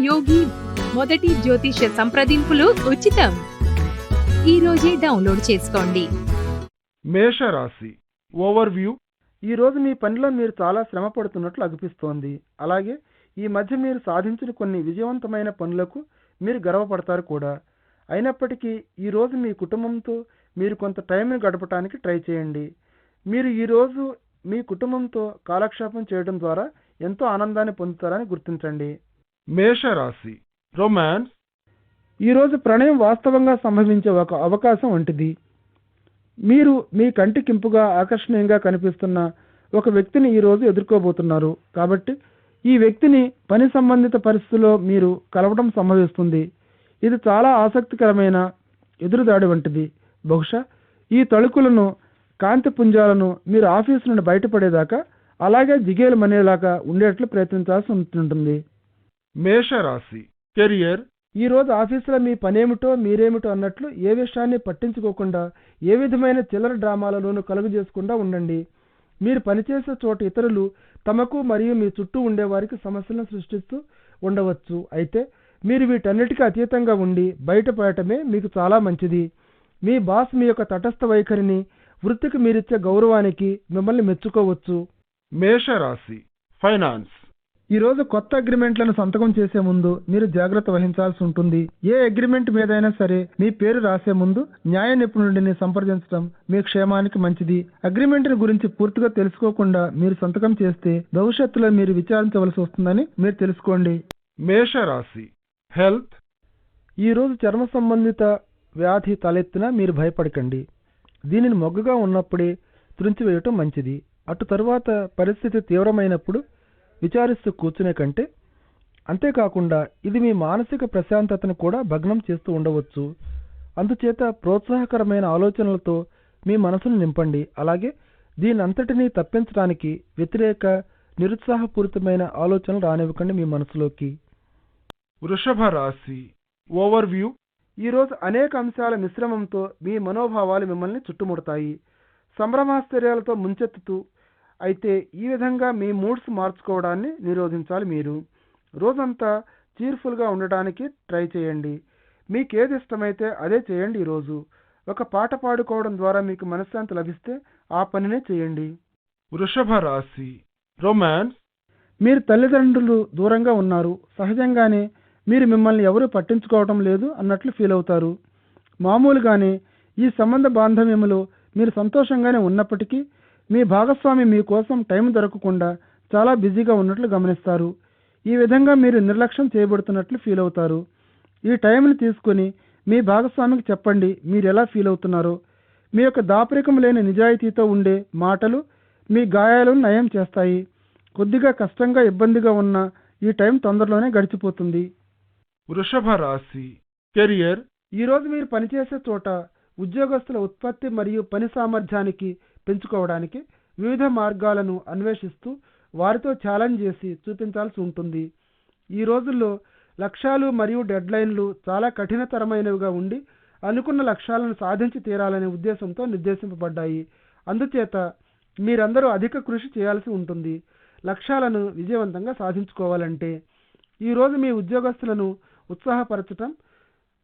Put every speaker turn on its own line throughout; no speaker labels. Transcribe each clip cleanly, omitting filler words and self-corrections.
యోగి మొదటి జ్యోతిష సంప్రదింపులు ఉచితం. ఈ రోజే డౌన్లోడ్ చేసుకోండి.
మేషరాశి ఓవర్వ్యూ. ఈ రోజు మీ పనిలో మీరు చాలా శ్రమ పడుతున్నట్లు అనిపిస్తోంది. అలాగే ఈ మధ్య మీరు సాధించిన కొన్ని విజయవంతమైన పనులకు మీరు గర్వపడతారు కూడా. అయినప్పటికీ ఈరోజు మీ కుటుంబంతో మీరు కొంత టైంని గడపడానికి ట్రై చేయండి. మీరు ఈరోజు మీ కుటుంబంతో కాలక్షేపం చేయడం ద్వారా ఎంతో ఆనందాన్ని పొందుతారని గుర్తించండి. మేషరాశి రొమాన్స్. ఈరోజు ప్రణయం వాస్తవంగా సంభవించే ఒక అవకాశం వంటిది. మీరు మీ కంటికింపుగా ఆకర్షణీయంగా కనిపిస్తున్న ఒక వ్యక్తిని ఈరోజు ఎదుర్కోబోతున్నారు. కాబట్టి ఈ వ్యక్తిని పని సంబంధిత పరిస్థితుల్లో మీరు కలవడం సంభవిస్తుంది. ఇది చాలా ఆసక్తికరమైన ఎదురుదాడి వంటిది. బహుశా ఈ తళుకులను కాంతి పుంజాలను మీరు ఆఫీసు నుండి బయటపడేదాకా అలాగే జిగేలు మనేలాగా ఉండేట్లు ప్రయత్నించాల్సి ఉంటుంది. మేషరాశి కెరియర్. ఈ రోజు ఆఫీసులో మీ పనేమిటో మీరేమిటో అన్నట్లు ఏ విషయాన్ని పట్టించుకోకుండా ఏ విధమైన చిల్లర డ్రామాలలోనూ కలుగజేసుకుండా ఉండండి. మీరు పనిచేసే చోట ఇతరులు తమకు మరియు మీ చుట్టూ ఉండేవారికి సమస్యలను సృష్టిస్తూ ఉండవచ్చు. అయితే మీరు వీటన్నిటికీ అతీతంగా ఉండి బయటపడటమే మీకు చాలా మంచిది. మీ బాస్ మీ యొక్క తటస్థ వైఖరిని, వృత్తికి మీరిచ్చే గౌరవానికి మిమ్మల్ని మెచ్చుకోవచ్చు. మేషరాశి ఫైనాన్స్. ఈరోజు కొత్త అగ్రిమెంట్లను సంతకం చేసే ముందు మీరు జాగ్రత్త వహించాల్సి ఉంటుంది. ఏ అగ్రిమెంట్ మీదైనా సరే మీ పేరు రాసే ముందు న్యాయ నిపుణుడిని సంప్రదించడం మీ క్షేమానికి మంచిది. అగ్రిమెంట్ గురించి పూర్తిగా తెలుసుకోకుండా మీరు సంతకం చేస్తే భవిష్యత్తులో మీరు విచారించవలసి వస్తుందని మీరు తెలుసుకోండి. మేషరాశి హెల్త్. ఈరోజు చర్మ సంబంధిత వ్యాధి తలెత్తినా మీరు భయపడకండి. దీనిని మొగ్గగా ఉన్నప్పుడే తుడిచివేయటం మంచిది. అటు తరువాత పరిస్థితి తీవ్రమైనప్పుడు విచారిస్తూ కూర్చునే కంటే. అంతేకాకుండా ఇది మీ మానసిక ప్రశాంతతను కూడా భగ్నం చేస్తూ ఉండవచ్చు. అందుచేత ప్రోత్సాహకరమైన ఆలోచనలతో మీ మనసును నింపండి. అలాగే దీనంతటినీ తప్పించడానికి వ్యతిరేక నిరుత్సాహపూరితమైన ఆలోచనలు రానివ్వకండి మీ మనసులోకి. వృషభ రాశి ఓవర్వ్యూ. ఈరోజు అనేక అంశాల మిశ్రమంతో మీ మనోభావాలు మిమ్మల్ని చుట్టుముడతాయి. సంభ్రమాశ్చర్యాలతో ముంచెత్తుతూ అయితే ఈ విధంగా మీ మూడ్స్ మార్చుకోవడాన్ని నిరోధించాలి. మీరు రోజంతా చీర్ఫుల్గా ఉండడానికి ట్రై చేయండి. మీకేది ఇష్టమైతే అదే చేయండి. ఈరోజు ఒక పాట పాడుకోవడం ద్వారా మీకు మనశ్శాంతి లభిస్తే ఆ పనినే చేయండి. వృషభ రాశి రొమాన్స్. మీరు తల్లిదండ్రులు దూరంగా ఉన్నారు. సహజంగానే మీరు మిమ్మల్ని ఎవరూ పట్టించుకోవడం లేదు అన్నట్లు ఫీల్ అవుతారు. మామూలుగానే ఈ సంబంధ బాంధవ్యంలో మీరు సంతోషంగానే ఉన్నప్పటికీ మీ భాగస్వామి మీకోసం టైం దొరకకుండా చాలా బిజీగా ఉన్నట్లు గమనిస్తారు. ఈ విధంగా మీరు నిర్లక్ష్యం చేయబడుతున్నట్లు ఫీల్ అవుతారు. ఈ టైంని తీసుకుని మీ భాగస్వామికి చెప్పండి మీరు ఎలా ఫీల్ అవుతున్నారో. మీ యొక్క దాపరికం లేని నిజాయితీతో ఉండే మాటలు మీ గాయాలను నయం చేస్తాయి. కొద్దిగా కష్టంగా ఇబ్బందిగా ఉన్న ఈ టైం తొందరలోనే గడిచిపోతుంది. వృషభ రాశి కెరియర్. ఈరోజు మీరు పనిచేసే చోట ఉద్యోగస్తుల ఉత్పత్తి మరియు పని సామర్థ్యానికి పెంచుకోవడానికి వివిధ మార్గాలను అన్వేషిస్తూ వారితో ఛాలెంజ్ చేసి చూపించాల్సి ఉంటుంది. ఈ రోజుల్లో లక్ష్యాలు మరియు డెడ్లైన్లు చాలా కఠినతరమైనవిగా ఉండి అనుకున్న లక్ష్యాలను సాధించి తీరాలనే ఉద్దేశంతో నిర్దేశింపబడ్డాయి. అందుచేత మీరందరూ అధిక కృషి చేయాల్సి ఉంటుంది లక్ష్యాలను విజయవంతంగా సాధించుకోవాలంటే. ఈరోజు మీ ఉద్యోగస్తులను ఉత్సాహపరచటం,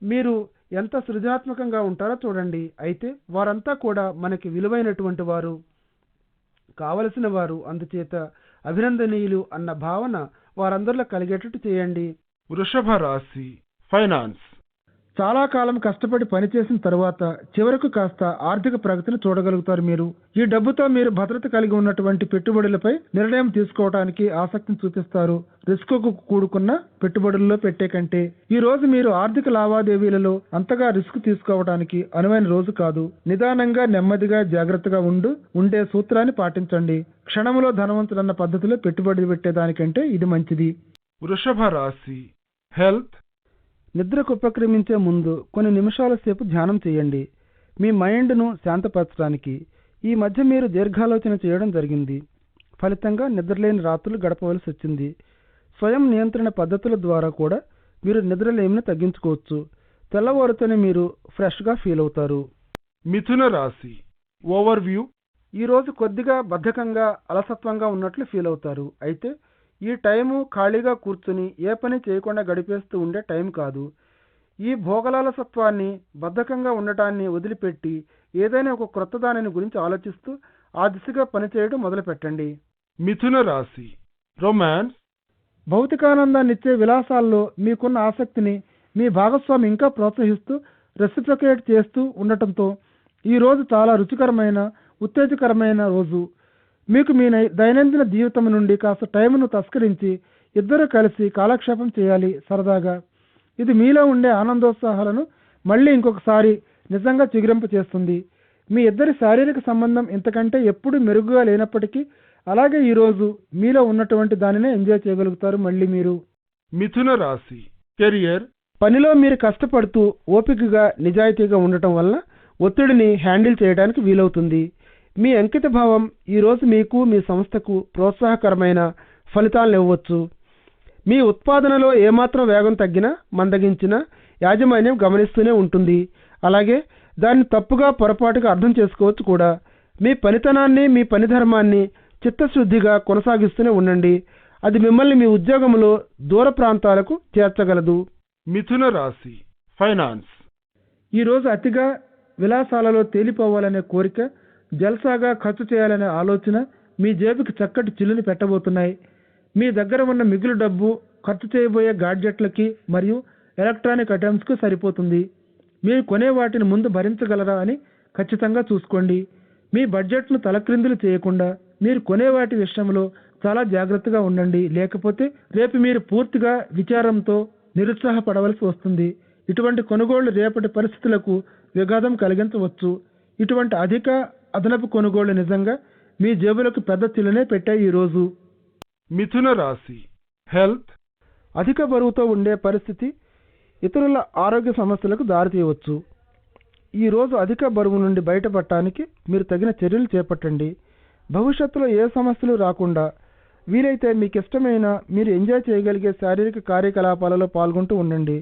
మీరు ఎంత సృజనాత్మకంగా ఉంటారో చూడండి. అయితే వారంతా కూడా మనకి విలువైనటువంటి వారు, కావలసిన వారు, అందుచేత అభినందనీయులు అన్న భావన వారందరిలో కలిగేటట్టు చేయండి. వృషభ రాశి ఫైనాన్స్. చాలా కాలం కష్టపడి పనిచేసిన తర్వాత చివరకు కాస్త ఆర్థిక ప్రగతిని చూడగలుగుతారు. మీరు ఈ డబ్బుతో మీరు భద్రత కలిగి ఉన్నటువంటి పెట్టుబడులపై నిర్ణయం తీసుకోవడానికి ఆసక్తిని చూపిస్తారు. రిస్క్కు కూడుకున్న పెట్టుబడుల్లో పెట్టే కంటే ఈ రోజు మీరు ఆర్థిక లావాదేవీలలో అంతగా రిస్క్ తీసుకోవడానికి అనువైన రోజు కాదు. నిదానంగా, నెమ్మదిగా, జాగ్రత్తగా ఉండే సూత్రాన్ని పాటించండి. క్షణంలో ధనవంతులన్న పద్ధతిలో పెట్టుబడి పెట్టేదానికంటే ఇది మంచిది. వృషభ రాశి హెల్త్. నిద్రకు ఉపక్రమించే ముందు కొన్ని నిమిషాల సేపు ధ్యానం చేయండి మీ మైండ్ను శాంతపరచడానికి. ఈ మధ్య మీరు దీర్ఘాలోచన చేయడం జరిగింది. ఫలితంగా నిద్రలేని రాత్రులు గడపవలసి వచ్చింది. స్వయం నియంత్రణ పద్ధతుల ద్వారా కూడా మీరు నిద్రలేమిని తగ్గించుకోవచ్చు. తెల్లవారుతోనే మీరు ఫ్రెష్గా ఫీల్ అవుతారు. మిథున రాశి ఓవర్వ్యూ. ఈరోజు కొద్దిగా బద్ధకంగా, అలసత్వంగా ఉన్నట్లు ఫీల్ అవుతారు. అయితే ఈ టైము ఖాళీగా కూర్చుని ఏ పని చేయకుండా గడిపేస్తూ ఉండే టైం కాదు. ఈ భోగలాలసత్వాన్ని, బద్ధకంగా ఉండటాన్ని వదిలిపెట్టి ఏదైనా ఒక క్రొత్త దానిని గురించి ఆలోచిస్తూ ఆ దిశగా పనిచేయడం మొదలుపెట్టండి.
మిథున రాశి రొమాన్స్.
భౌతికానందాన్నిచ్చే విలాసాల్లో మీకున్న ఆసక్తిని మీ భాగస్వామి ఇంకా ప్రోత్సహిస్తూ రెసిప్రొకేట్ చేస్తూ ఉండటంతో ఈ రోజు చాలా రుచికరమైన, ఉత్తేజకరమైన రోజు. మీకు మీ దైనందిన జీవితం నుండి కాస్త టైంను తస్కరించి ఇద్దరు కలిసి కాలక్షేపం చేయాలి సరదాగా. ఇది మీలో ఉండే ఆనందోత్సాహాలను మళ్ళీ ఇంకొకసారి నిజంగా చిగురింప చేస్తుంది. మీ ఇద్దరి శారీరక సంబంధం ఇంతకంటే ఎప్పుడు మెరుగుగా లేనప్పటికీ అలాగే ఈరోజు మీలో ఉన్నటువంటి దానినే ఎంజాయ్ చేయగలుగుతారు మళ్ళీ మీరు.
మిథున రాశి కెరియర్.
పనిలో మీరు కష్టపడుతూ ఓపికగా, నిజాయితీగా ఉండటం వల్ల ఒత్తిడిని హ్యాండిల్ చేయడానికి వీలవుతుంది. మీ అంకిత భావం ఈరోజు మీకు, మీ సంస్థకు ప్రోత్సాహకరమైన ఫలితాలను ఇవ్వవచ్చు. మీ ఉత్పాదనలో ఏమాత్రం వేగం తగ్గినా, మందగించినా యాజమాన్యం గమనిస్తూనే ఉంటుంది. అలాగే దాన్ని తప్పుగా, పొరపాటుగా అర్థం చేసుకోవచ్చు కూడా. మీ పనితనాన్ని, మీ పని ధర్మాన్ని చిత్తశుద్ధిగా కొనసాగిస్తూనే ఉండండి. అది మిమ్మల్ని మీ ఉద్యోగంలో దూర ప్రాంతాలకు చేర్చగలదు.
మిథున రాశి ఫైనాన్స్.
ఈరోజు అతిగా విలాసాలలో తేలిపోవాలనే కోరిక, జల్సాగా ఖర్చు చేయాలనే ఆలోచన మీ జేబుకి చక్కటి చిల్లుని పెట్టబోతున్నాయి. మీ దగ్గర ఉన్న మిగులు డబ్బు ఖర్చు చేయబోయే గాడ్జెట్లకి మరియు ఎలక్ట్రానిక్ ఐటమ్స్కు సరిపోతుంది. మీరు కొనే వాటిని ముందు భరించగలరా అని ఖచ్చితంగా చూసుకోండి. మీ బడ్జెట్ను తలక్రిందులు చేయకుండా మీరు కొనే వాటి విషయంలో చాలా జాగ్రత్తగా ఉండండి. లేకపోతే రేపు మీరు పూర్తిగా విచారంతో నిరుత్సాహపడవలసి వస్తుంది. ఇటువంటి కొనుగోళ్లు రేపటి పరిస్థితులకు విఘాతం కలిగించవచ్చు. ఇటువంటి అధిక, అదనపు కొనుగోళ్లు నిజంగా మీ జేబులకు పెద్ద చిల్లునే పెట్టాయి ఈరోజు.
మిథున రాశి హెల్త్.
అధిక బరువుతో ఉండే పరిస్థితి ఇతరుల ఆరోగ్య సమస్యలకు దారితీయవచ్చు. ఈరోజు అధిక బరువు నుండి బయటపడటానికి మీరు తగిన చర్యలు చేపట్టండి. భవిష్యత్తులో ఏ సమస్యలు రాకుండా వీలైతే మీకు ఇష్టమైన, మీరు ఎంజాయ్ చేయగలిగే శారీరక కార్యకలాపాలలో పాల్గొంటూ ఉండండి.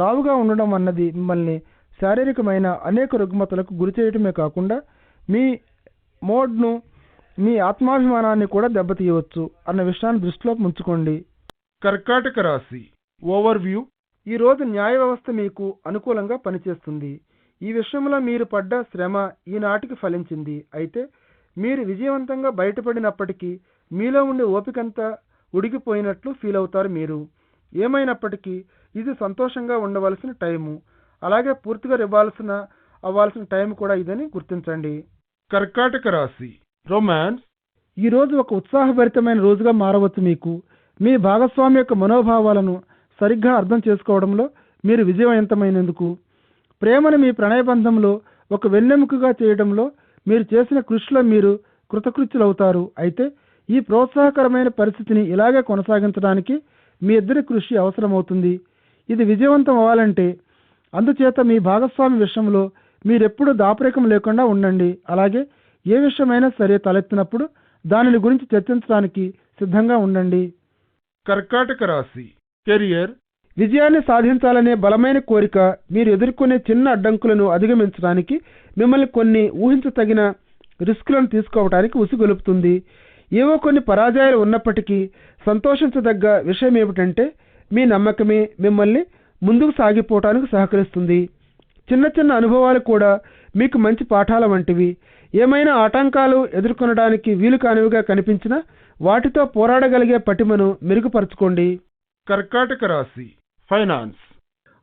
లావుగా ఉండడం అన్నది మిమ్మల్ని శారీరకమైన అనేక రుగ్మతలకు గురి చేయటమే కాకుండా మీ మోడ్ను, మీ ఆత్మాభిమానాన్ని కూడా దెబ్బతీయవచ్చు అన్న విషయాన్ని దృష్టిలో ఉంచుకోండి.
కర్కాటక రాశి ఓవర్వ్యూ.
ఈరోజు న్యాయ వ్యవస్థ మీకు అనుకూలంగా పనిచేస్తుంది. ఈ విషయంలో మీరు పడ్డ శ్రమ ఈనాటికి ఫలించింది. అయితే మీరు విజయవంతంగా బయటపడినప్పటికీ మీలో ఉండే ఓపికంతా ఉడికిపోయినట్లు ఫీల్ అవుతారు మీరు. ఏమైనప్పటికీ ఇది సంతోషంగా ఉండవలసిన టైము, అలాగే పూర్తిగా అవ్వాల్సిన టైం కూడా ఇదని గుర్తించండి.
కర్కాటక రాశి రొమాన్స్.
ఈరోజు ఒక ఉత్సాహభరితమైన రోజుగా మారవచ్చు మీకు. మీ భాగస్వామి యొక్క మనోభావాలను సరిగ్గా అర్థం చేసుకోవడంలో మీరు విజయవంతమైనందుకు, ప్రేమను మీ ప్రణయబంధంలో ఒక వెన్నెముకగా చేయడంలో మీరు చేసిన కృషిలో మీరు కృతకృత్యులవుతారు. అయితే ఈ ప్రోత్సాహకరమైన పరిస్థితిని ఇలాగే కొనసాగించడానికి మీ ఇద్దరి కృషి అవసరమవుతుంది. ఇది విజయవంతం అవ్వాలంటే అందుచేత మీ భాగస్వామి విషయంలో మీరెప్పుడు దాపరికం లేకుండా ఉండండి. అలాగే ఏ విషయమైనా సరే తలెత్తినప్పుడు దానిని గురించి చర్చించడానికి సిద్ధంగా ఉండండి.
కర్కాటక రాశి కెరియర్.
విజయాన్ని సాధించాలనే బలమైన కోరిక మీరు ఎదుర్కొనే చిన్న అడ్డంకులను అధిగమించడానికి మిమ్మల్ని కొన్ని ఊహించతగిన రిస్కులను తీసుకోవడానికి ఉసిగొలుపుతుంది. ఏవో కొన్ని పరాజయాలు ఉన్నప్పటికీ సంతోషించదగ్గ విషయం ఏమిటంటే మీ నమ్మకమే మిమ్మల్ని ముందుకు సాగిపోవటానికి సహకరిస్తుంది. చిన్న చిన్న అనుభవాలు కూడా మీకు మంచి పాఠాల వంటివి. ఏమైనా ఆటంకాలు ఎదుర్కొనడానికి వీలు కానివిగా కనిపించినా వాటితో పోరాడగలిగే పటిమను మెరుగుపరచుకోండి.
కర్కాటక రాశి ఫైనాన్స్.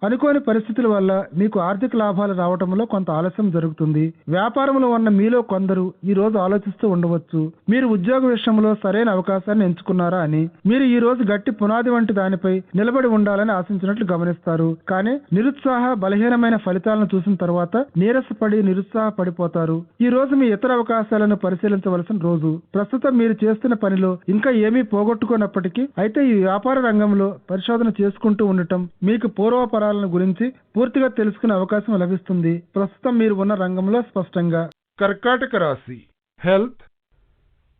అనుకోని పరిస్థితుల వల్ల మీకు ఆర్థిక లాభాలు రావడంలో కొంత ఆలస్యం జరుగుతుంది. వ్యాపారంలో ఉన్న మీలో కొందరు ఈ రోజు ఆలోచిస్తూ ఉండవచ్చు, మీరు ఉద్యోగ విషయంలో సరైన అవకాశాన్ని ఎంచుకున్నారా అని. మీరు ఈ రోజు గట్టి పునాది వంటి దానిపై నిలబడి ఉండాలని ఆశించినట్లు గమనిస్తారు. కానీ నిరుత్సాహ, బలహీనమైన ఫలితాలను చూసిన తర్వాత నీరసపడి నిరుత్సాహపడిపోతారు. ఈ రోజు మీ ఇతర అవకాశాలను పరిశీలించవలసిన రోజు. ప్రస్తుతం మీరు చేస్తున్న పనిలో ఇంకా ఏమీ పోగొట్టుకున్నప్పటికీ అయితే ఈ వ్యాపార రంగంలో పరిశోధన చేసుకుంటూ ఉండటం మీకు పూర్వపరాలను గురించి పూర్తిగా తెలుసుకునే అవకాశం లభిస్తుంది. ప్రస్తుతం మీరు ఉన్న రంగంలో స్పష్టంగా.
కర్కాటక రాశి హెల్త్.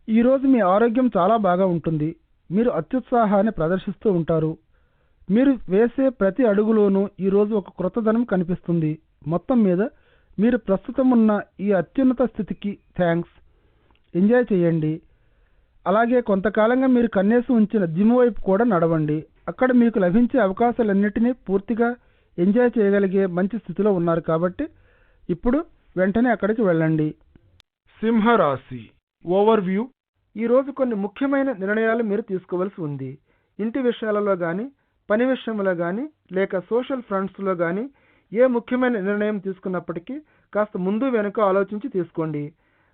ఈరోజు మీ ఆరోగ్యం చాలా బాగా ఉంటుంది. మీరు అత్యుత్సాహాన్ని ప్రదర్శిస్తూ ఉంటారు. మీరు వేసే ప్రతి అడుగులోనూ ఈరోజు ఒక క్రొత్తదనం కనిపిస్తుంది. మొత్తం మీద మీరు ప్రస్తుతం ఉన్న ఈ అత్యున్నత స్థితికి థ్యాంక్స్. ఎంజాయ్ చేయండి. అలాగే కొంతకాలంగా మీరు కన్నేసి ఉంచిన జిమ్ వైపు కూడా నడవండి. అక్కడ మీకు లభించే అవకాశాలన్నిటినీ పూర్తిగా ఎంజాయ్ చేయగలిగే మంచి స్థితిలో ఉన్నారు కాబట్టి ఇప్పుడు వెంటనే అక్కడికి వెళ్ళండి.
సింహరాశి ఓవర్వ్యూ.
ఈరోజు కొన్ని ముఖ్యమైన నిర్ణయాలు మీరు తీసుకోవాల్సి ఉంది. ఇంటి విషయాలలో కానీ, పని విషయంలో కానీ, లేక సోషల్ ఫ్రంట్స్లో కానీ ఏ ముఖ్యమైన నిర్ణయం తీసుకున్నప్పటికీ కాస్త ముందు వెనుక ఆలోచించి తీసుకోండి.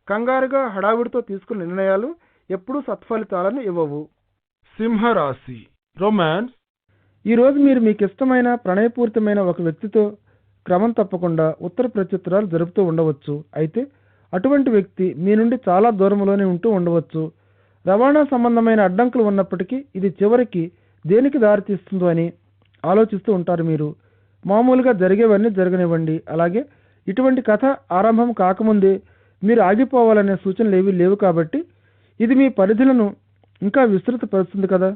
కంగారుగా హడావిడితో తీసుకున్న నిర్ణయాలు ఎప్పుడూ సత్ఫలితాలను ఇవ్వవు.
సింహరాశి రొమాన్స్.
ఈరోజు మీరు మీకు ఇష్టమైన ప్రణయపూరితమైన ఒక వ్యక్తితో క్రమం తప్పకుండా ఉత్తర ప్రత్యుత్తరాలు జరుపుతూ ఉండవచ్చు. అయితే అటువంటి వ్యక్తి మీ నుండి చాలా దూరంలోనే ఉంటూ ఉండవచ్చు. రవాణా సంబంధమైన అడ్డంకులు ఉన్నప్పటికీ ఇది చివరికి దేనికి దారితీస్తుందో అని ఆలోచిస్తూ ఉంటారు మీరు. మామూలుగా జరిగేవన్నీ జరగనివ్వండి. అలాగే ఇటువంటి కథ ఆరంభం కాకముందే మీరు ఆగిపోవాలనే సూచనలు ఏవీ లేవు కాబట్టి ఇది మీ పరిధులను ఇంకా విస్తృతపరుస్తుంది కదా.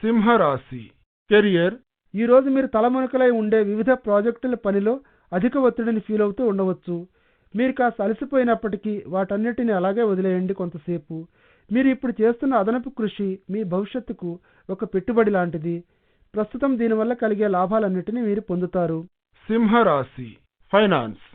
సింహరాశి కెరియర్.
ఈరోజు మీరు తలమునకలై ఉండే వివిధ ప్రాజెక్టుల పనిలో అధిక ఒత్తిడిని ఫీల్ అవుతూ ఉండవచ్చు. మీరు కాస్త అలసిపోయినప్పటికీ వాటన్నిటిని అలాగే వదిలేయండి కొంతసేపు. మీరు ఇప్పుడు చేస్తున్న అదనపు కృషి మీ భవిష్యత్తుకు ఒక పెట్టుబడి లాంటిది. ప్రస్తుతం దీనివల్ల కలిగే లాభాలన్నిటినీ మీరు పొందుతారు.
సింహరాశి ఫైనాన్స్.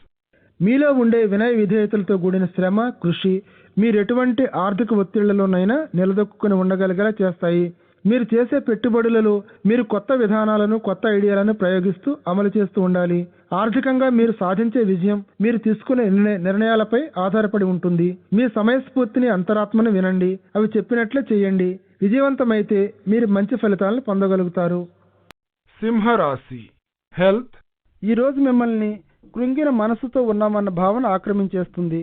మీలో ఉండే వినయ విధేయతలతో కూడిన శ్రమ, కృషి మీరు ఎటువంటి ఆర్థిక ఒత్తిళ్లలోనైనా నిలదొక్కుని ఉండగలిగేలా చేస్తాయి. మీరు చేసే పెట్టుబడులలో మీరు కొత్త విధానాలను, కొత్త ఐడియాలను ప్రయోగిస్తూ అమలు చేస్తూ ఉండాలి. ఆర్థికంగా మీరు సాధించే విజయం మీరు తీసుకునే నిర్ణయాలపై ఆధారపడి ఉంటుంది. మీ సమయస్ఫూర్తిని, అంతరాత్మను వినండి. అవి చెప్పినట్లే చేయండి. విజయవంతమైతే మీరు మంచి ఫలితాలను పొందగలుగుతారు.
సింహరాశి హెల్త్.
ఈరోజు మిమ్మల్ని కృంగిన మనసుతో ఉన్నామన్న భావన ఆక్రమించేస్తుంది.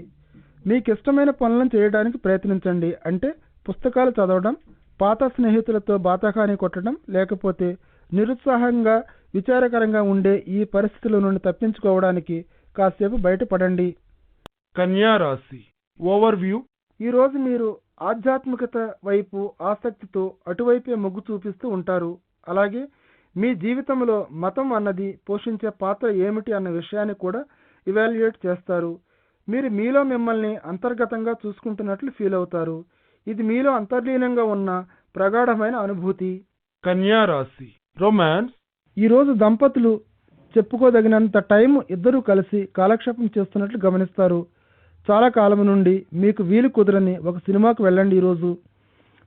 మీకు ఇష్టమైన పనులను చేయడానికి ప్రయత్నించండి. అంటే పుస్తకాలు చదవడం, పాత స్నేహితులతో బాతాకాని కొట్టడం, లేకపోతే నిరుత్సాహంగా విచారకరంగా ఉండే ఈ పరిస్థితుల నుండి తప్పించుకోవడానికి కాసేపు బయటపడండి.
కన్యారాశి ఓవర్వ్యూ.
ఈరోజు మీరు ఆధ్యాత్మికత వైపు ఆసక్తితో అటువైపే మొగ్గు చూపిస్తూ ఉంటారు. అలాగే మీ జీవితంలో మతం అన్నది పోషించే పాత్ర ఏమిటి అన్న విషయాన్ని కూడా ఇవాల్యుయేట్ చేస్తారు. మీరు మీలో మిమ్మల్ని అంతర్గతంగా చూసుకుంటున్నట్లు ఫీల్ అవుతారు. ఇది మీలో అంతర్లీనంగా ఉన్న ప్రగాఢమైన అనుభూతి.
కన్యారాశి రొమాన్స్.
ఈరోజు దంపతులు చెప్పుకోదగినంత టైం ఇద్దరూ కలిసి కాలక్షేపం చేస్తున్నట్లు గమనిస్తారు. చాలా కాలం నుండి మీకు వీలు కుదరని ఒక సినిమాకు వెళ్ళండి. ఈరోజు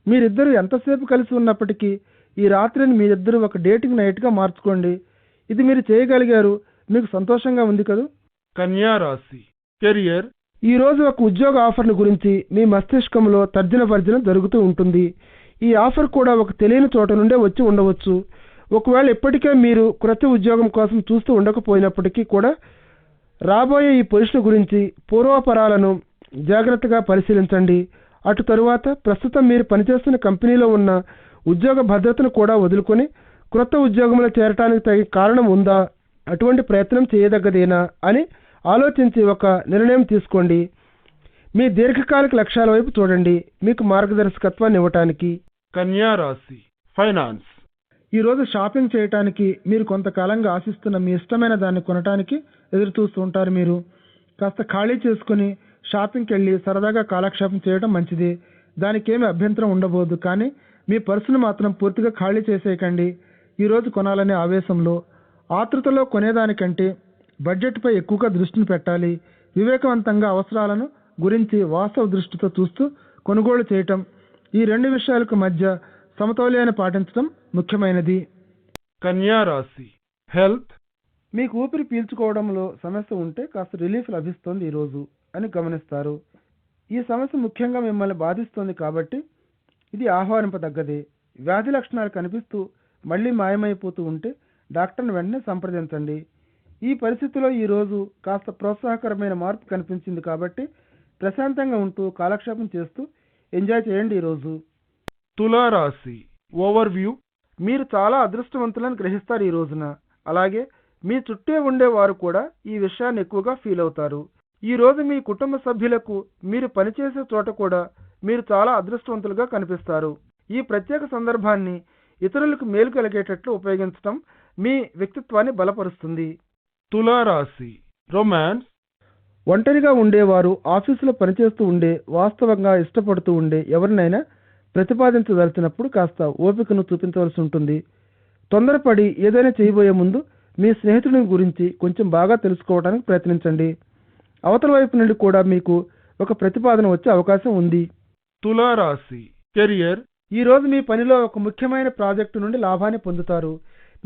మీరిద్దరూ ఎంతసేపు కలిసి ఉన్నప్పటికీ ఈ రాత్రిని మీరిద్దరూ ఒక డేటింగ్ నైట్గా మార్చుకోండి. ఇది మీరు చేయగలిగారు. మీకు సంతోషంగా ఉంది కదూ.
కన్యారాశి కెరియర్.
ఈరోజు ఒక ఉద్యోగ ఆఫర్ను గురించి మీ మస్తిష్కంలో తర్జన భర్జన జరుగుతూ ఉంటుంది. ఈ ఆఫర్ కూడా ఒక తెలియని చోట నుండే వచ్చి ఉండవచ్చు. ఒకవేళ ఇప్పటికే మీరు క్రొత్త ఉద్యోగం కోసం చూస్తూ ఉండకపోయినప్పటికీ కూడా రాబోయే ఈ పొజిషన్ గురించి పూర్వాపరాలను జాగ్రత్తగా పరిశీలించండి. అటు తరువాత ప్రస్తుతం మీరు పనిచేస్తున్న కంపెనీలో ఉన్న ఉద్యోగ భద్రతను కూడా వదులుకొని క్రొత్త ఉద్యోగంలో చేరటానికి తగిన కారణం ఉందా, అటువంటి ప్రయత్నం చేయదగ్గదేనా అని ఆలోచించి ఒక నిర్ణయం తీసుకోండి. మీ దీర్ఘకాలిక లక్ష్యాల వైపు చూడండి, మీకు మార్గదర్శకత్వాన్ని ఇవ్వటానికి.
కన్యారాశి ఫైనాన్స్.
ఈరోజు షాపింగ్ చేయటానికి మీరు కొంతకాలంగా ఆశిస్తున్న మీ ఇష్టమైన దాన్ని కొనటానికి ఎదురు చూస్తూ ఉంటారు. మీరు కాస్త ఖాళీ చేసుకుని షాపింగ్కి వెళ్ళి సరదాగా కాలక్షేపం చేయడం మంచిది. దానికి ఏమి అభ్యంతరం ఉండబోదు. కానీ మీ పర్సును మాత్రం పూర్తిగా ఖాళీ చేసేయకండి. ఈరోజు కొనాలనే ఆవేశంలో, ఆతృతలో కొనేదానికంటే బడ్జెట్పై ఎక్కువగా దృష్టిని పెట్టాలి. వివేకవంతంగా అవసరాలను గురించి వాస్తవ దృష్టితో చూస్తూ కొనుగోలు చేయటం, ఈ రెండు విషయాలకు మధ్య సమతౌల్యాన్ని పాటించడం ముఖ్యమైనది.
కన్యారాశి హెల్త్.
మీకు ఊపిరి పీల్చుకోవడంలో సమస్య ఉంటే కాస్త రిలీఫ్ లభిస్తోంది ఈరోజు అని గమనిస్తారు. ఈ సమస్య ముఖ్యంగా మిమ్మల్ని బాధిస్తోంది కాబట్టి ఇది ఆహ్వానింపదగ్గదే. వ్యాధి లక్షణాలు కనిపిస్తూ మళ్ళీ మాయమైపోతూ ఉంటే డాక్టర్ని వెంటనే సంప్రదించండి. ఈ పరిస్థితిలో ఈరోజు కాస్త ప్రోత్సాహకరమైన మార్పు కనిపించింది కాబట్టి ప్రశాంతంగా ఉంటూ కాలక్షేపం చేస్తూ ఎంజాయ్ చేయండి ఈరోజు.
తులారాశి ఓవర్వ్యూ.
మీరు చాలా అదృష్టవంతులను గ్రహిస్తారు ఈ రోజున. అలాగే మీ చుట్టే ఉండేవారు కూడా ఈ విషయాన్ని ఎక్కువగా ఫీల్ అవుతారు. ఈ రోజు మీ కుటుంబ సభ్యులకు మీరు పనిచేసే చోట కూడా మీరు చాలా అదృష్టవంతులుగా కనిపిస్తారు. ఈ ప్రత్యేక సందర్భాన్ని ఇతరులకు మేలు కలిగేటట్లు ఉపయోగించడం మీ వ్యక్తిత్వాన్ని బలపరుస్తుంది.
తులారాశి రొమాన్స్.
ఒంటరిగా ఉండేవారు, ఆఫీసులో పనిచేస్తూ ఉండే, వాస్తవంగా ఇష్టపడుతూ ఉండే ఎవరినైనా ప్రతిపాదించదలిచినప్పుడు కాస్త ఓపికను చూపించవలసి ఉంటుంది. తొందరపడి ఏదైనా చేయబోయే ముందు మీ స్నేహితుడి గురించి కొంచెం బాగా తెలుసుకోవడానికి ప్రయత్నించండి. అవతల వైపు నుండి కూడా మీకు ఒక ప్రతిపాదన వచ్చే అవకాశం ఉంది.
తులారాశి కెరియర్
ఈ రోజు మీ పనిలో ఒక ముఖ్యమైన ప్రాజెక్టు నుండి లాభాన్ని పొందుతారు.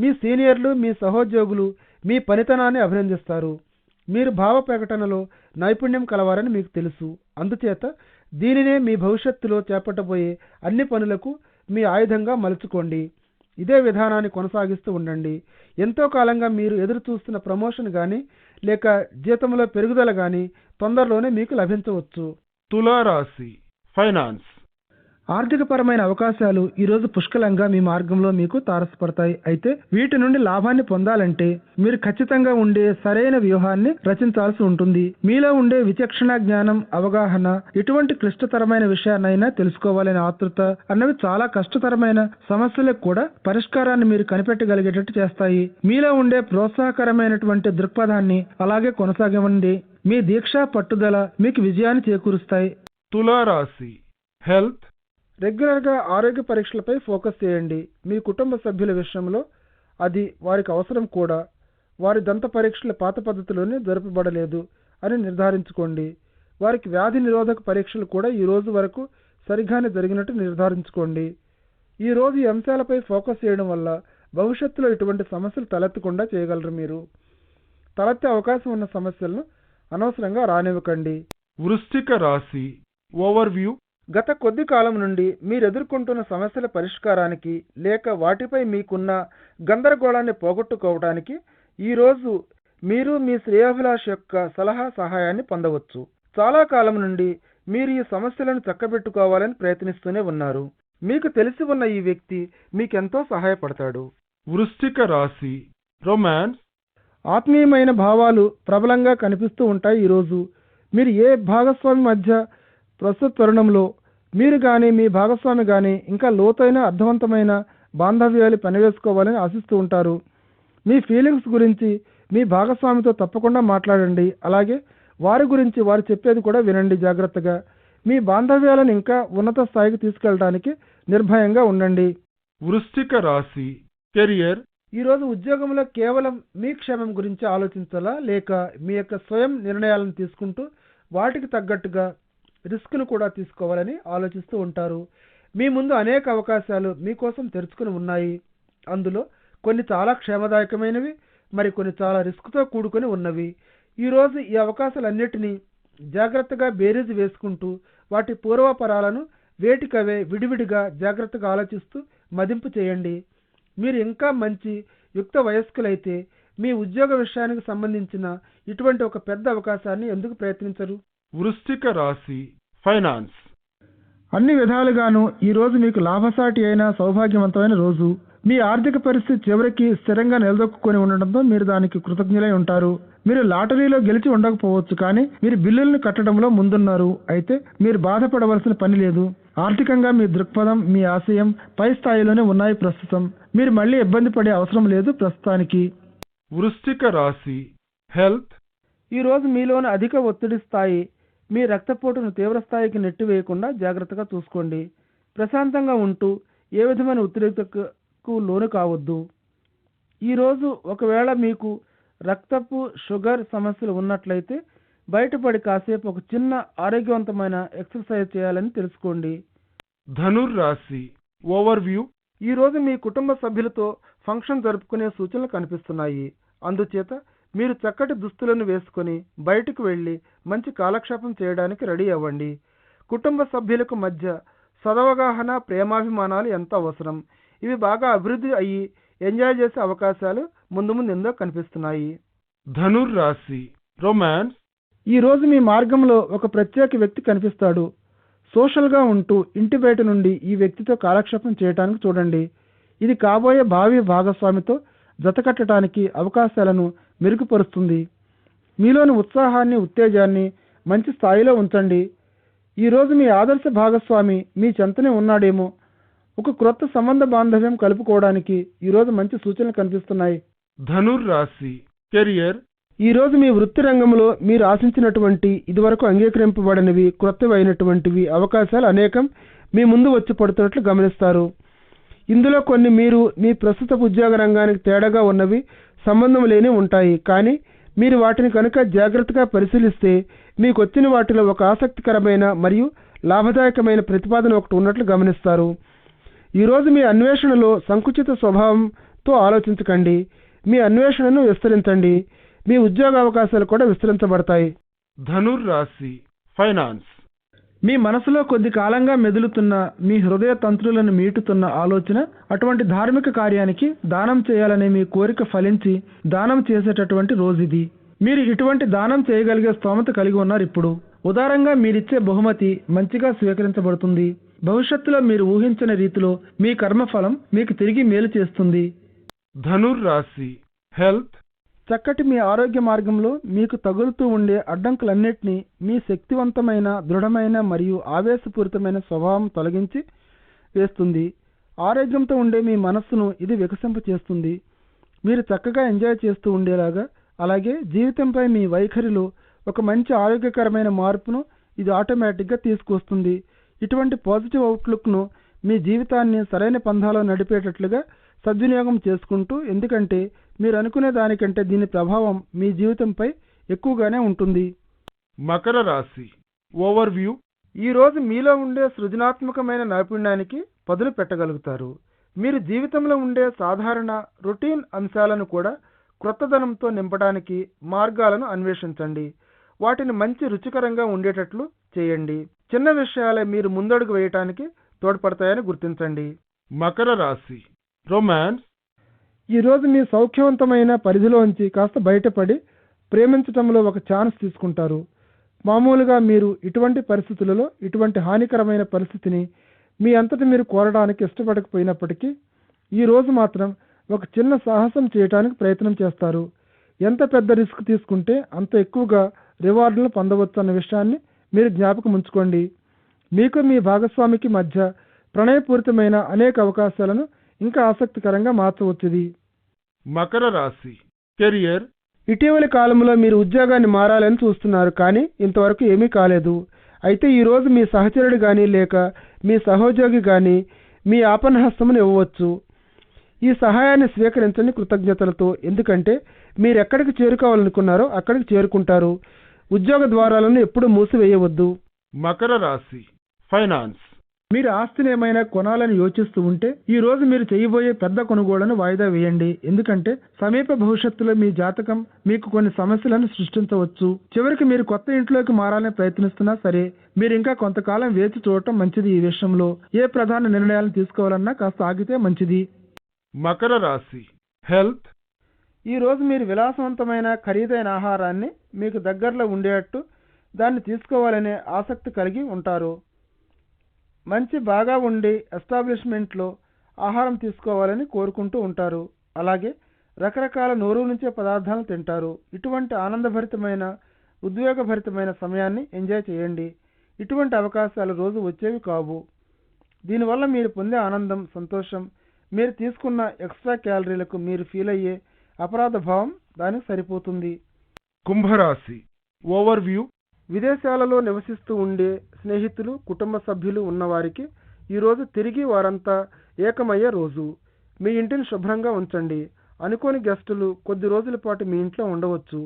మీ సీనియర్లు, మీ సహోద్యోగులు మీ పనితనాన్ని అభినందిస్తారు. మీరు భావ ప్రకటనలో నైపుణ్యం కలవారని మీకు తెలుసు. అందుచేత దీనినే మీ భవిష్యత్తులో చేపట్టబోయే అన్ని పనులకు మీ ఆయుధంగా మలుచుకోండి. ఇదే విధానాన్ని కొనసాగిస్తూ ఉండండి. ఎంతో కాలంగా మీరు ఎదురు చూస్తున్న ప్రమోషన్ కానీ లేక జీతంలో పెరుగుదల కానీ తొందరలోనే మీకు లభించవచ్చు.
తులారాశి ఫైనాన్స్
ఆర్థికపరమైన అవకాశాలు ఈరోజు పుష్కలంగా మీ మార్గంలో మీకు తారసపడతాయి. అయితే వీటి నుండి లాభాన్ని పొందాలంటే మీరు ఖచ్చితంగా ఉండే సరైన వ్యూహాన్ని రచించాల్సి ఉంటుంది. మీలో ఉండే విచక్షణ జ్ఞానం, అవగాహన ఎటువంటి క్లిష్టతరమైన విషయాన్నైనా తెలుసుకోవాలనే ఆతృత అన్నవి చాలా కష్టతరమైన సమస్యలకు కూడా పరిష్కారాన్ని మీరు కనిపెట్టగలిగేటట్టు చేస్తాయి. మీలో ఉండే ప్రోత్సాహకరమైనటువంటి దృక్పథాన్ని అలాగే కొనసాగండి. మీ దీక్ష, పట్టుదల మీకు విజయాన్ని చేకూరుస్తాయి.
తులారాశి హెల్త్
రెగ్యులర్గా ఆరోగ్య పరీక్షలపై ఫోకస్ చేయండి. మీ కుటుంబ సభ్యుల విషయంలో అది వారికి అవసరం కూడా. వారి దంత పరీక్షల పాత పద్ధతిలోనే జరపబడలేదు అని నిర్ధారించుకోండి. వారికి వ్యాధి నిరోధక పరీక్షలు కూడా ఈ రోజు వరకు సరిగానే జరిగినట్టు నిర్ధారించుకోండి. ఈ రోజు ఈ అంశాలపై ఫోకస్ చేయడం వల్ల భవిష్యత్తులో ఇటువంటి సమస్యలు తలెత్తకుండా చేయగలరు. మీరు తలెత్తే అవకాశం ఉన్న సమస్యలను అనవసరంగా రానివ్వకండి.
వృశ్చిక రాశి ఓవర్వ్యూ
గత కొద్ది కాలం నుండి మీరు ఎదుర్కొంటున్న సమస్యల పరిష్కారానికి లేక వాటిపై మీకున్న గందరగోళాన్ని పోగొట్టుకోవడానికి ఈరోజు మీరు మీ శ్రేయోభిలాష్ యొక్క సలహా సహాయాన్ని పొందవచ్చు. చాలా కాలం నుండి మీరు ఈ సమస్యలను చక్కబెట్టుకోవాలని ప్రయత్నిస్తూనే ఉన్నారు. మీకు తెలిసి ఉన్న ఈ వ్యక్తి మీకెంతో సహాయపడతాడు.
వృశ్చిక రాశి రొమాన్స్
ఆత్మీయమైన భావాలు ప్రబలంగా కనిపిస్తూ ఉంటాయి. ఈరోజు మీరు ఏ భాగస్వామి మధ్య ప్రస్తుత తరుణంలో మీరు కానీ మీ భాగస్వామి కానీ ఇంకా లోతైన అర్థవంతమైన బాంధవ్యాలు పనివేసుకోవాలని ఆశిస్తూ ఉంటారు. మీ ఫీలింగ్స్ గురించి మీ భాగస్వామితో తప్పకుండా మాట్లాడండి. అలాగే వారి గురించి వారు చెప్పేది కూడా వినండి జాగ్రత్తగా. మీ బాంధవ్యాలను ఇంకా ఉన్నత స్థాయికి తీసుకెళ్ళడానికి నిర్భయంగా ఉండండి.
వృశ్చిక రాశి కెరియర్
ఈరోజు ఉద్యోగంలో కేవలం మీ క్షేమం గురించి ఆలోచించాలా లేక మీ యొక్క స్వయం నిర్ణయాలను తీసుకుంటూ వాటికి తగ్గట్టుగా రిస్క్ను కూడా తీసుకోవాలని ఆలోచిస్తూ ఉంటారు. మీ ముందు అనేక అవకాశాలు మీకోసం తెరుచుకుని ఉన్నాయి. అందులో కొన్ని చాలా క్షేమదాయకమైనవి, మరి కొన్ని చాలా రిస్క్తో కూడుకొని ఉన్నవి. ఈరోజు ఈ అవకాశాలన్నిటినీ జాగ్రత్తగా బేరీజు వేసుకుంటూ వాటి పూర్వపరాలను వేటికవే విడివిడిగా జాగ్రత్తగా ఆలోచిస్తూ మదింపు చేయండి. మీరు ఇంకా మంచి యుక్త వయస్కులైతే మీ ఉద్యోగ విషయానికి సంబంధించిన ఇటువంటి ఒక పెద్ద అవకాశాన్ని ఎందుకు ప్రయత్నించరు?
వృశ్చిక రాశి ఫైనాన్స్
అన్ని విధాలుగాను ఈరోజు మీకు లాభసాటి అయిన సౌభాగ్యవంతమైన రోజు. మీ ఆర్థిక పరిస్థితి చివరికి స్థిరంగా నిలదొక్కుని ఉండడంతో మీరు దానికి కృతజ్ఞులై ఉంటారు. మీరు లాటరీలో గెలిచి ఉండకపోవచ్చు, కానీ మీరు బిల్లులను కట్టడంలో ముందున్నారు. అయితే మీరు బాధపడవలసిన పని లేదు. ఆర్థికంగా మీ దృక్పథం, మీ ఆశయం పై స్థాయిలోనే ఉన్నాయి ప్రస్తుతం. మీరు మళ్ళీ ఇబ్బంది పడే అవసరం లేదు ప్రస్తుతానికి.
వృశ్చిక రాశి హెల్త్
ఈరోజు మీలోని అధిక ఒత్తిడి స్థాయి మీ రక్తపోటును తీవ్ర స్థాయికి నెట్టివేయకుండా జాగ్రత్తగా చూసుకోండి. ప్రశాంతంగా ఉంటూ ఏ విధమైన ఉద్రిక్తతకు లోను కావద్దు. ఈరోజు ఒకవేళ మీకు రక్తపు, షుగర్ సమస్యలు ఉన్నట్లయితే బయటపడి కాసేపు ఒక చిన్న ఆరోగ్యవంతమైన ఎక్సర్సైజ్ చేయాలని తెలుసుకోండి.
ధనుర్ రాశి ఓవర్వ్యూ
ఈరోజు మీ కుటుంబ సభ్యులతో ఫంక్షన్ జరుపుకునే సూచనలు కనిపిస్తున్నాయి. అందుచేత మీరు చక్కటి దుస్తులను వేసుకొని బయటకు వెళ్ళి మంచి కాలక్షేపం చేయడానికి రెడీ అవ్వండి. కుటుంబ సభ్యులకు మధ్య సదవగాహన, ప్రేమాభిమానాలు ఎంతో అవసరం. ఇవి బాగా అభివృద్ధి అయ్యి ఎంజాయ్ చేసే అవకాశాలు ముందు ముందు ఎంతో కనిపిస్తున్నాయి.
ధనుర్ రాశి రొమాన్స్
ఈరోజు మీ మార్గంలో ఒక ప్రత్యేక వ్యక్తి కనిపిస్తాడు. సోషల్గా ఉంటూ ఇంటి బయట నుండి ఈ వ్యక్తితో కాలక్షేపం చేయడానికి చూడండి. ఇది కాబోయే భావి భాగస్వామితో జతకట్టడానికి అవకాశాలను మెరుగుపరుస్తుంది. మీలోని ఉత్సాహాన్ని, ఉత్తేజాన్ని మంచి స్థాయిలో ఉంచండి. ఈరోజు మీ ఆదర్శ భాగస్వామి మీ చెంతనే ఉన్నాడేమో. ఒక క్రొత్త సంబంధ బాంధవ్యం కలుపుకోవడానికి ఈరోజు మంచి సూచనలు కనిపిస్తున్నాయి.
ధనుర్ రాశి కెరియర్
ఈరోజు మీ వృత్తి రంగంలో మీరు ఆశించినటువంటి ఇదివరకు అంగీకరింపబడినవి క్రొత్తవి అయినటువంటివి అవకాశాలు అనేకం మీ ముందు వచ్చి పడుతున్నట్లు గమనిస్తారు. ఇందులో కొన్ని మీరు మీ ప్రస్తుత ఉద్యోగ రంగానికి తేడాగా ఉన్నవి సంబంధం లేని ఉంటాయి. కానీ మీరు వాటిని కనుక జాగ్రత్తగా పరిశీలిస్తే మీకు వచ్చిన వాటిలో ఒక ఆసక్తికరమైన మరియు లాభదాయకమైన ప్రతిపాదన ఒకటి ఉన్నట్లు గమనిస్తారు. ఈరోజు మీ అన్వేషణలో సంకుచిత స్వభావంతో ఆలోచించకండి. మీ అన్వేషణను విస్తరించండి. మీ ఉద్యోగ అవకాశాలు కూడా విస్తరించబడతాయి.
ధనుర్ రాశి ఫైనాన్స్.
మీ మనసులో కొద్ది కాలంగా మెదులుతున్న మీ హృదయ తంత్రులను మీటుతున్న ఆలోచన అటువంటి ధార్మిక కార్యానికి దానం చేయాలనే మీ కోరిక ఫలించి దానం చేసేటటువంటి రోజుది. మీరు ఇటువంటి దానం చేయగలిగే స్తోమత కలిగి ఉన్నారు. ఇప్పుడు ఉదారంగా మీరిచ్చే బహుమతి మంచిగా స్వీకరించబడుతుంది. భవిష్యత్తులో మీరు ఊహించిన రీతిలో మీ కర్మఫలం మీకు తిరిగి మేలు చేస్తుంది.
ధనుర్ రాశి హెల్త్.
చక్కటి మీ ఆరోగ్య మార్గంలో మీకు తగులుతూ ఉండే అడ్డంకులన్నింటినీ మీ శక్తివంతమైన దృఢమైన మరియు ఆవేశపూరితమైన స్వభావం తొలగించి వేస్తుంది. ఆరోగ్యంతో ఉండే మీ మనస్సును ఇది వికసింపచేస్తుంది. మీరు చక్కగా ఎంజాయ్ చేస్తూ ఉండేలాగా, అలాగే జీవితంపై మీ వైఖరిలో ఒక మంచి ఆరోగ్యకరమైన మార్పును ఇది ఆటోమేటిక్గా తీసుకొస్తుంది. ఇటువంటి పాజిటివ్ అవుట్లుక్ను మీ జీవితాన్ని సరైన పంథాలో నడిపేటట్లుగా సద్వినియోగం చేసుకుంటూ, ఎందుకంటే మీరు అనుకునే దానికంటే దీని ప్రభావం మీ జీవితంపై ఎక్కువగానే ఉంటుంది.
మకర రాశి ఓవర్వ్యూ.
ఈరోజు మీలో ఉండే సృజనాత్మకమైన నైపుణ్యానికి పదును పెట్టగలుగుతారు. మీరు జీవితంలో ఉండే సాధారణ రొటీన్ అంశాలను కూడా క్రొత్తదనంతో నింపడానికి మార్గాలను అన్వేషించండి. వాటిని మంచి రుచికరంగా ఉండేటట్లు చేయండి. చిన్న విషయాలే మీరు ముందడుగు వేయటానికి తోడ్పడతాయని గుర్తించండి.
మకర రాశి రొమాన్స్.
ఈరోజు మీ సౌఖ్యవంతమైన పరిధిలోంచి కాస్త బయటపడి ప్రేమించటంలో ఒక ఛాన్స్ తీసుకుంటారు. మామూలుగా మీరు ఇటువంటి పరిస్థితులలో ఇటువంటి హానికరమైన పరిస్థితిని మీ అంతటి మీరు కోరడానికి ఇష్టపడకపోయినప్పటికీ ఈరోజు మాత్రం ఒక చిన్న సాహసం చేయడానికి ప్రయత్నం చేస్తారు. ఎంత పెద్ద రిస్క్ తీసుకుంటే అంత ఎక్కువగా రివార్డులను పొందవచ్చు అన్న విషయాన్ని మీరు జ్ఞాపకం ఉంచుకోండి. మీకు మీ భాగస్వామికి మధ్య ప్రణయపూరితమైన అనేక అవకాశాలను ఇంకా ఆసక్తికరంగా మార్చవచ్చుది.
మకర రాశి కెరియర్.
ఇటీవలి కాలంలో మీరు ఉద్యోగాన్ని మారాలని చూస్తున్నారు, కానీ ఇంతవరకు ఏమీ కాలేదు. అయితే ఈరోజు మీ సహచరుడు కానీ లేక మీ సహోద్యోగి కానీ మీ ఆపన్నహస్తమును ఇవ్వవచ్చు. ఈ సహాయాన్ని స్వీకరించండి కృతజ్ఞతలతో, ఎందుకంటే మీరు ఎక్కడికి చేరుకోవాలనుకున్నారో అక్కడికి చేరుకుంటారు. ఉద్యోగ ద్వారాలను ఎప్పుడూ మూసివేయవద్దు.
మకర రాశి ఫైనాన్స్.
మీరు ఆస్తిని ఏమైనా కొనాలని యోచిస్తూ ఉంటే ఈ రోజు మీరు చేయబోయే పెద్ద కొనుగోళ్లను వాయిదా వేయండి, ఎందుకంటే సమీప భవిష్యత్తులో మీ జాతకం మీకు కొన్ని సమస్యలను సృష్టించవచ్చు. చివరికి మీరు కొత్త ఇంట్లోకి మారాలని ప్రయత్నిస్తున్నా సరే మీరు ఇంకా కొంతకాలం వేచి చూడటం మంచిది. ఈ విషయంలో ఏ ప్రధాన నిర్ణయాలను తీసుకోవాలన్నా కాస్త ఆగితే మంచిది.
మకర రాశి హెల్త్.
ఈ రోజు మీరు విలాసవంతమైన ఖరీదైన ఆహారాన్ని మీకు దగ్గరలో ఉండేటట్టు దాన్ని తీసుకోవాలనే ఆసక్తి కలిగి ఉంటారు. మంచి బాగా ఉండి ఎస్టాబ్లిష్మెంట్లో ఆహారం తీసుకోవాలని కోరుకుంటూ ఉంటారు. అలాగే రకరకాల నోరు నుంచే పదార్థాలను తింటారు. ఇటువంటి ఆనందభరితమైన ఉద్వేగభరితమైన సమయాన్ని ఎంజాయ్ చేయండి. ఇటువంటి అవకాశాలు రోజు వచ్చేవి కావు. దీనివల్ల మీరు పొందే ఆనందం, సంతోషం మీరు తీసుకున్న ఎక్స్ట్రా క్యాలరీలకు మీరు ఫీల్ అయ్యే అపరాధ భావం దానికి సరిపోతుంది.
కుంభరాశి ఓవర్వ్యూ.
విదేశాలలో నివసిస్తూ ఉండే స్నేహితులు, కుటుంబ సభ్యులు ఉన్నవారికి ఈరోజు తిరిగి వారంతా ఏకమయ్యే రోజు. మీ ఇంటిని శుభ్రంగా ఉంచండి. అనుకోని గెస్టులు కొద్ది రోజుల పాటు మీ ఇంట్లో ఉండవచ్చు.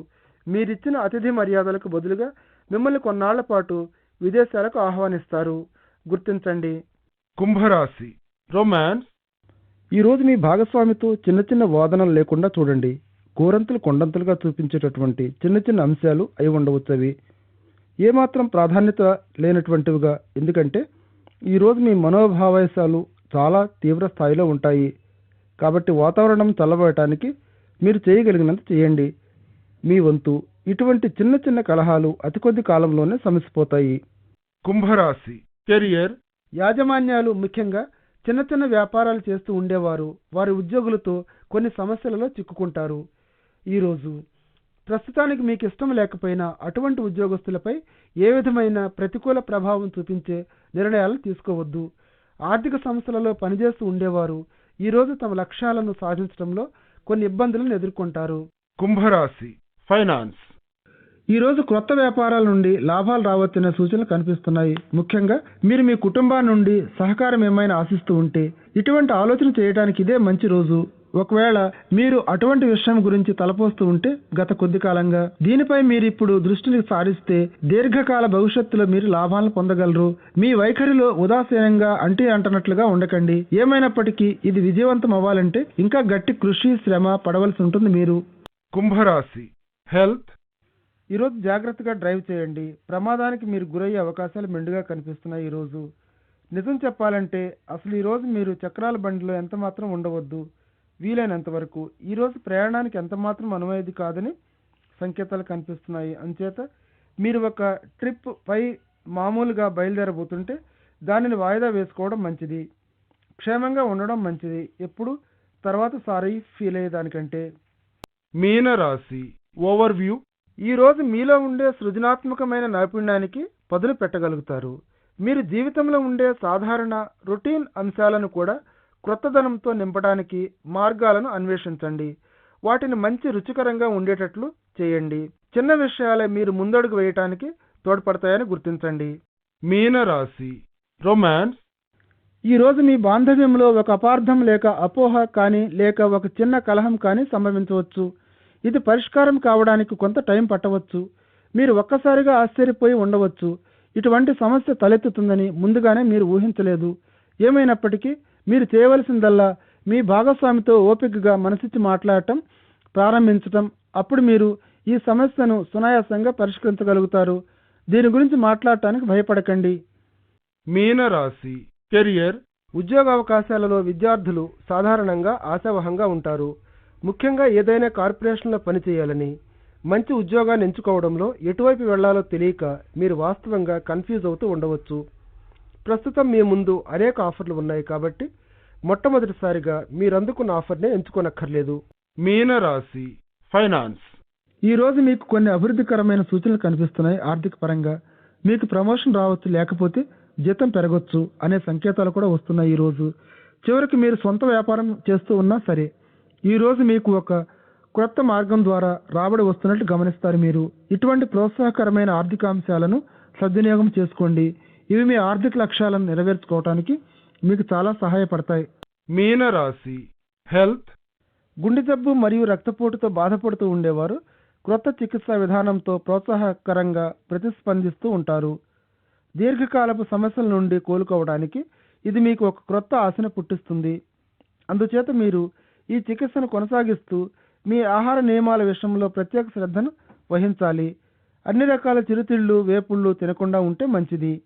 మీరిచ్చిన అతిథి మర్యాదలకు బదులుగా మిమ్మల్ని కొన్నాళ్ల పాటు విదేశాలకు ఆహ్వానిస్తారు. గుర్తించండి.
కుంభరాశి రొమాన్స్.
ఈరోజు మీ భాగస్వామితో చిన్న చిన్న వాదనలు లేకుండా చూడండి. కోరంతులు కొండంతులుగా చూపించేటటువంటి చిన్న చిన్న అంశాలు అయి ఉండవచ్చు. అవి ఏమాత్రం ప్రాధాన్యత లేనటువంటివిగా, ఎందుకంటే ఈరోజు మీ మనోభావేశాలు చాలా తీవ్ర స్థాయిలో ఉంటాయి. కాబట్టి వాతావరణం చల్లబడటానికి మీరు చేయగలిగినంత చేయండి. మీ వంతు ఇటువంటి చిన్న చిన్న కలహాలు అతి కొద్ది కాలంలోనే సమసిపోతాయి.
కుంభరాశి కెరియర్.
యాజమాన్యాలు, ముఖ్యంగా చిన్న చిన్న వ్యాపారాలు చేస్తూ ఉండేవారు వారి ఉద్యోగులతో కొన్ని సమస్యలలో చిక్కుకుంటారు. ఈరోజు ప్రస్తుతానికి మీకు ఇష్టం లేకపోయినా అటువంటి ఉద్యోగస్తులపై ఏ విధమైన ప్రతికూల ప్రభావం చూపించే నిర్ణయాలు తీసుకోవద్దు. ఆర్థిక సంస్థలలో పనిచేస్తూ ఉండేవారు ఈరోజు తమ లక్ష్యాలను సాధించడంలో కొన్ని ఇబ్బందులను ఎదుర్కొంటారు.
కుంభరాశి ఫైనాన్స్.
ఈ రోజు క్రొత్త వ్యాపారాల నుండి లాభాలు రావచ్చనే సూచనలు కనిపిస్తున్నాయి. ముఖ్యంగా మీరు మీ కుటుంబం నుండి సహకారం ఏమైనా ఆశిస్తూ ఉంటే ఇటువంటి ఆలోచన చేయడానికి ఇదే మంచి రోజు. ఒకవేళ మీరు అటువంటి విషయం గురించి తలపోస్తూ ఉంటే గత కొద్ది కాలంగా దీనిపై మీరు ఇప్పుడు దృష్టిని సారిస్తే దీర్ఘకాల భవిష్యత్తులో మీరు లాభాలను పొందగలరు. మీ వైఖరిలో ఉదాసీనంగా అంటున్నట్లుగా ఉండకండి. ఏమైనప్పటికీ ఇది విజయవంతం అవ్వాలంటే ఇంకా గట్టి కృషి శ్రమ పడవలసి ఉంటుంది. మీరు
కుంభరాశి. హెల్త్.
ఈరోజు జాగ్రత్తగా డ్రైవ్ చేయండి. ప్రమాదానికి మీరు గురయ్యే అవకాశాలు మెండుగా కనిపిస్తున్నాయి. ఈరోజు నిజం చెప్పాలంటే అసలు ఈరోజు మీరు చక్రాల బండిలో ఎంత మాత్రం ఉండవద్దు. వీలైనంత వరకు ఈరోజు ప్రయాణానికి ఎంత మాత్రం అనువైనది కాదని సంకేతాలు కనిపిస్తున్నాయి. అంచేత మీరు ఒక ట్రిప్ పై మామూలుగా బయలుదేరబోతుంటే దానిని వాయిదా వేసుకోవడం మంచిది. క్షేమంగా ఉండడం మంచిది. ఎప్పుడు తర్వాత సారీ ఫీల్ అయ్యేదానికంటే.
మీనరాశి. ఓవర్వ్యూ.
ఈ రోజు మీలో ఉండే సృజనాత్మకమైన నైపుణ్యానికి పదును పెట్టగలుగుతారు. మీరు జీవితంలో ఉండే సాధారణ రొటీన్ అంశాలను కూడా క్రొత్తదనంతో నింపడానికి మార్గాలను అన్వేషించండి. వాటిని మంచి రుచికరంగా ఉండేటట్లు చేయండి. చిన్న విషయాలే మీరు ముందడుగు వేయటానికి తోడ్పడతాయని గుర్తించండి.
మీనరాశి. రొమాన్స్.
ఈ రోజు మీ బాంధవ్యంలో ఒక అపార్థం లేక అపోహ కానీ లేక ఒక చిన్న కలహం కానీ సంభవించవచ్చు. ఇది పరిష్కారం కావడానికి కొంత టైం పట్టవచ్చు. మీరు ఒక్కసారిగా ఆశ్చర్యపోయి ఉండవచ్చు. ఇటువంటి సమస్య తలెత్తుతుందని ముందుగానే మీరు ఊహించలేదు. ఏమైనప్పటికీ మీరు చేయవలసిందల్లా మీ భాగస్వామితో ఓపికగా మనసిచ్చి మాట్లాడటం ప్రారంభించటం. అప్పుడు మీరు ఈ సమస్యను సునాయాసంగా పరిష్కరించగలుగుతారు. దీని గురించి మాట్లాడటానికి భయపడకండి.
మీనరాశి. కెరియర్.
ఉద్యోగావకాశాలలో విద్యార్థులు సాధారణంగా ఆశావహంగా ఉంటారు. ముఖ్యంగా ఏదైనా కార్పొరేషన్లో పనిచేయాలని మంచి ఉద్యోగాన్ని ఎంచుకోవడంలో ఎటువైపు వెళ్లాలో తెలియక మీరు వాస్తవంగా కన్ఫ్యూజ్ అవుతూ ఉండవచ్చు. ప్రస్తుతం మీ ముందు అనేక ఆఫర్లు ఉన్నాయి కాబట్టి మొట్టమొదటిసారిగా మీరు అందుకున్న ఆఫర్నే ఎంచుకోనక్కర్లేదు.
మీనరాశి. ఫైనాన్స్.
ఈ రోజు మీకు కొన్ని అభివృద్ధికరమైన సూచనలు కనిపిస్తున్నాయి. ఆర్థిక పరంగా మీకు ప్రమోషన్ రావచ్చు, లేకపోతే జీతం పెరగొచ్చు అనే సంకేతాలు కూడా వస్తున్నాయి. ఈ రోజు చివరికి మీరు సొంత వ్యాపారం చేస్తూ ఉన్నా సరే ఈ రోజు మీకు ఒక కొత్త మార్గం ద్వారా రాబడి వస్తున్నట్టు గమనిస్తారు. మీరు ఇటువంటి ప్రోత్సాహకరమైన ఆర్థిక అంశాలను సద్వినియోగం చేసుకోండి. ఇవి మీ ఆర్థిక లక్ష్యాలను నెరవేర్చుకోవడానికి మీకు చాలా సహాయపడతాయి.
మీనరాశి. హెల్త్.
గుండె జబ్బు మరియు రక్తపోటుతో బాధపడుతూ ఉండేవారు క్రొత్త చికిత్సా విధానంతో ప్రోత్సాహకరంగా ప్రతిస్పందిస్తూ ఉంటారు. దీర్ఘకాలపు సమస్యల నుండి కోలుకోవడానికి ఇది మీకు ఒక క్రొత్త ఆశను పుట్టిస్తుంది. అందుచేత మీరు ఈ చికిత్సను కొనసాగిస్తూ మీ ఆహార నియమాల విషయంలో ప్రత్యేక శ్రద్ధను వహించాలి. అన్ని రకాల చిరుతిళ్ళు వేపుళ్ళు తినకుండా ఉంటే మంచిది.